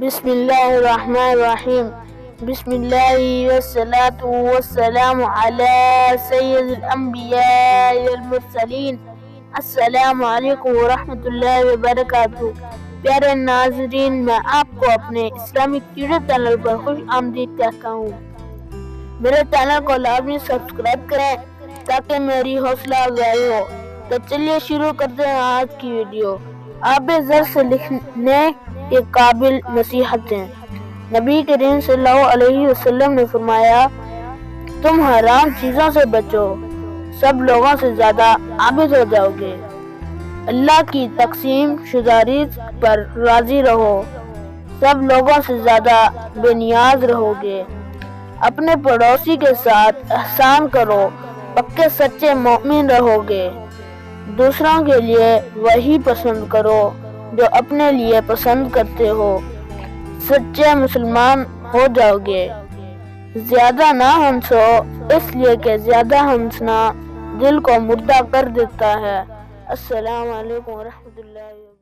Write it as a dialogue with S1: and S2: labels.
S1: بسم اللہ الرحمن الرحیم بسم اللہ والصلاة والسلام علی سید الانبیاء والمرسلین۔ السلام علیکم ورحمۃ اللہ وبرکاتہ۔ پیارے ناظرین، میں آپ کو اپنے اسلامک یوٹیوب چینل پر خوش آمدید کہتا ہوں۔ میرے چینل کو لازمی سبسکرائب کریں تاکہ میری حوصلہ افزائی ہو۔ تو چلیے شروع کرتے ہیں آج کی ویڈیو۔ آب زر سے لکھنے کے قابل نصیحتیں۔ نبی کریم صلی اللہ علیہ وسلم نے فرمایا، تم حرام چیزوں سے بچو، سب لوگوں سے زیادہ عابد ہو جاؤ گے۔ اللہ کی تقسیم شدہ رزق پر راضی رہو، سب لوگوں سے زیادہ بے نیاز رہو گے۔ اپنے پڑوسی کے ساتھ احسان کرو، پکے سچے مومن رہو گے۔ دوسروں کے لیے وہی پسند کرو جو اپنے لیے پسند کرتے ہو، سچے مسلمان ہو جاؤ گے۔ زیادہ نہ ہنسو، اس لیے کہ زیادہ ہنسنا دل کو مردہ کر دیتا ہے۔ السلام علیکم ورحمۃ اللہ وبرکاتہ۔